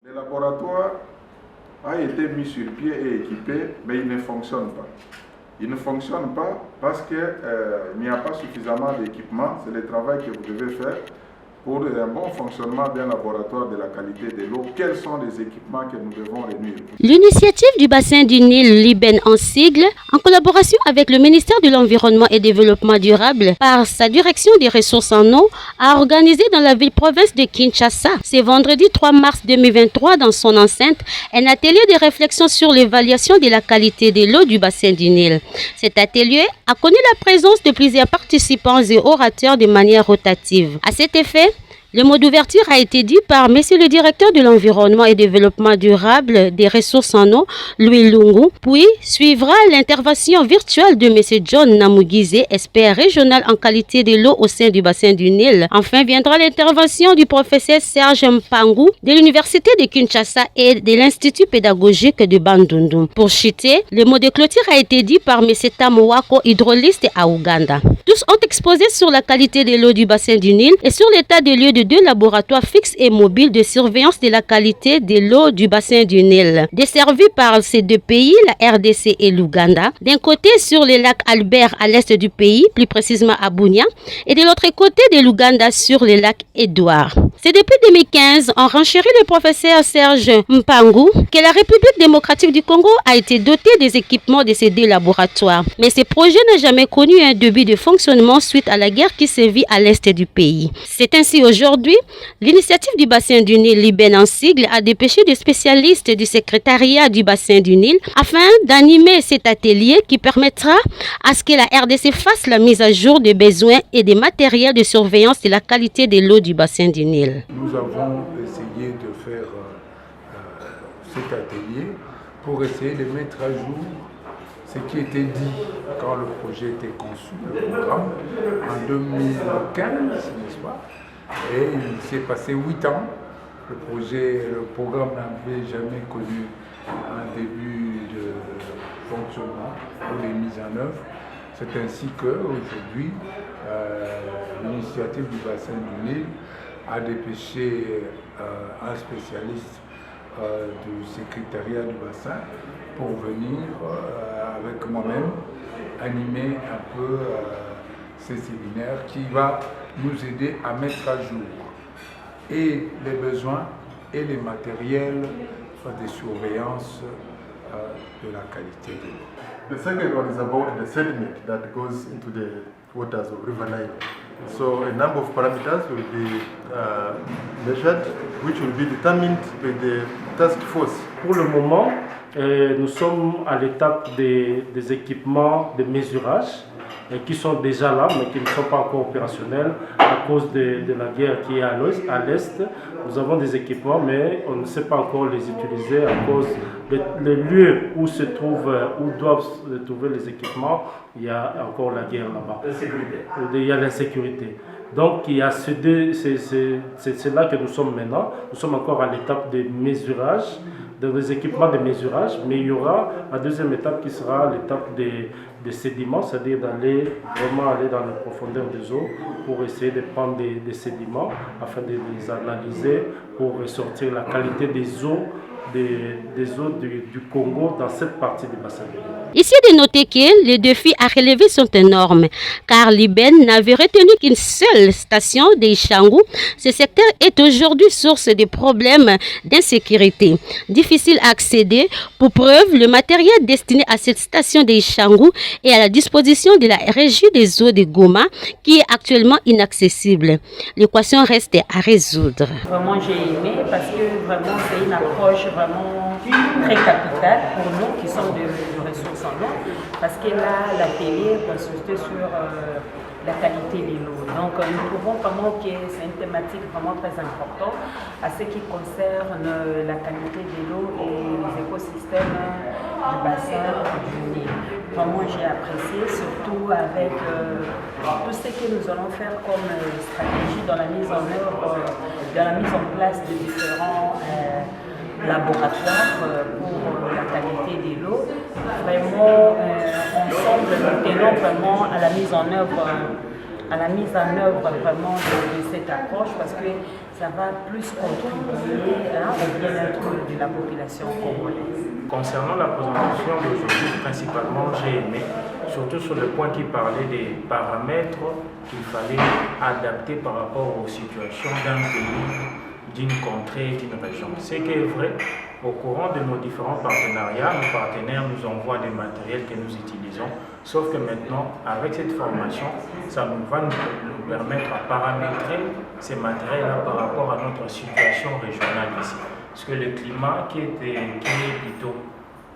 Le laboratoire a été mis sur pied et équipé, mais il ne fonctionne pas. Il ne fonctionne pas parce qu'il n'y a pas suffisamment d'équipement. C'est le travail que vous devez faire pour un bon fonctionnement d'un laboratoire de la qualité de l'eau. Quels sont les équipements que nous devons réunir? L'initiative du bassin du Nil Liben en sigle, en collaboration avec le ministère de l'Environnement et Développement durable, par sa direction des ressources en eau, a organisé dans la ville-province de Kinshasa, ce vendredi 3 mars 2023, dans son enceinte, un atelier de réflexion sur l'évaluation de la qualité de l'eau du bassin du Nil. Cet atelier a connu la présence de plusieurs participants et orateurs de manière rotative. À cet effet, le mot d'ouverture a été dit par Monsieur le directeur de l'Environnement et Développement durable des ressources en eau, Louis Lungu. Puis suivra l'intervention virtuelle de Monsieur John Namugize, expert régional en qualité de l'eau au sein du bassin du Nil. Enfin viendra l'intervention du professeur Serge Mpangu de l'Université de Kinshasa et de l'Institut pédagogique de Bandundu. Pour chuter, le mot de clôture a été dit par Monsieur Tamwako, hydroliste à Ouganda. Tous ont exposé sur la qualité de l'eau du bassin du Nil et sur l'état de lieu de deux laboratoires fixes et mobiles de surveillance de la qualité de l'eau du bassin du Nil, desservis par ces deux pays, la RDC et l'Ouganda. D'un côté sur le lac Albert à l'est du pays, plus précisément à Bunia, et de l'autre côté de l'Ouganda sur le lac Édouard. C'est depuis 2015, en renchérit le professeur Serge Mpangu, que la République démocratique du Congo a été dotée des équipements de ces deux laboratoires. Mais ce projet n'a jamais connu un début de fonctionnement suite à la guerre qui sévit à l'est du pays. C'est ainsi aujourd'hui, l'initiative du bassin du Nil Liben en sigle a dépêché des spécialistes du secrétariat du bassin du Nil afin d'animer cet atelier qui permettra à ce que la RDC fasse la mise à jour des besoins et des matériels de surveillance de la qualité de l'eau du bassin du Nil. Nous avons essayé de faire cet atelier pour essayer de mettre à jour ce qui était dit quand le projet était conçu, le programme, en 2015, n'est-ce pas? Et il s'est passé 8 ans. Le programme n'avait jamais connu un début de fonctionnement ou de mise en œuvre. C'est ainsi qu'aujourd'hui, l'initiative du bassin du Nil a dépêché un spécialiste du secrétariat du bassin pour venir avec moi-même animer un peu ces séminaires qui va nous aider à mettre à jour et les besoins et les matériels de surveillance de la qualité de l'eau. The second one is about the sediment that goes into the waters of River Nile. So a number of parameters will be measured, which will be determined by the task force. Pour le moment, nous sommes à l'étape des équipements de mesurage qui sont déjà là, mais qui ne sont pas encore opérationnels à cause de la guerre qui est à l'est. Nous avons des équipements, mais on ne sait pas encore les utiliser à cause le lieu où doivent se trouver les équipements. Il y a encore la guerre là-bas. Il y a l'insécurité. Donc il y a c'est là que nous sommes maintenant. Nous sommes encore à l'étape de mesurage, des équipements de mesurage, mais il y aura la deuxième étape qui sera l'étape des sédiments, c'est-à-dire vraiment aller dans la profondeur des eaux pour essayer de prendre des sédiments afin de les analyser pour ressortir la qualité des eaux du Congo dans cette partie du bassin. Ici de noter que les défis à relever sont énormes, car Liben n'avait retenu qu'une seule station d'Ishangu. Ce secteur est aujourd'hui source de problèmes d'insécurité. Difficile à accéder. Pour preuve, le matériel destiné à cette station d'Ishangu est à la disposition de la régie des eaux de Goma, qui est actuellement inaccessible. L'équation reste à résoudre. Vraiment, j'ai aimé parce que vraiment, c'est une approche vraiment très capitale pour nous qui sommes de ressources en eau, parce que là, l'atelier consistait sur la qualité de l'eau. Donc, nous trouvons vraiment que c'est une thématique vraiment très importante à ce qui concerne la qualité de l'eau et les écosystèmes du bassin du Nil. Vraiment, j'ai apprécié, surtout avec tout ce que nous allons faire comme stratégie dans la mise en œuvre, dans la mise en place de différents laboratoires pour la qualité de l'eau. Vraiment, ensemble, nous tenons vraiment à la mise en œuvre vraiment de cette approche, parce que ça va plus contribuer au bien-être de la population congolaise. Concernant la présentation d'aujourd'hui, principalement, j'ai aimé, surtout sur le point qui parlait des paramètres qu'il fallait adapter par rapport aux situations d'un pays, d'une contrée, d'une région. Ce qui est vrai, au courant de nos différents partenariats, nos partenaires nous envoient des matériels que nous utilisons, sauf que maintenant, avec cette formation, ça va nous permettre à paramétrer ces matériels-là par rapport à notre situation régionale ici. Parce que le climat qui est plutôt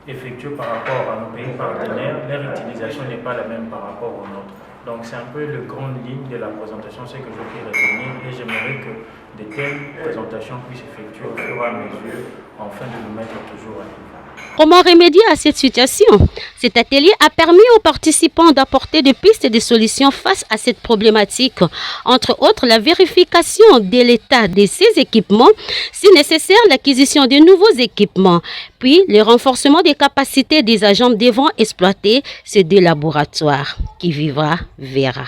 effectué par rapport à nos pays partenaires, leur utilisation n'est pas la même par rapport aux nôtres. Donc c'est un peu le grande ligne de la présentation, c'est que je peux retenir, et j'aimerais que de telles présentations puissent effectuer au fur et à mesure, afin de nous mettre toujours à niveau. Comment remédier à cette situation? Cet atelier a permis aux participants d'apporter des pistes et des solutions face à cette problématique. Entre autres, la vérification de l'état de ces équipements, si nécessaire, l'acquisition de nouveaux équipements, puis le renforcement des capacités des agents devant exploiter ces deux laboratoires. Qui vivra, verra.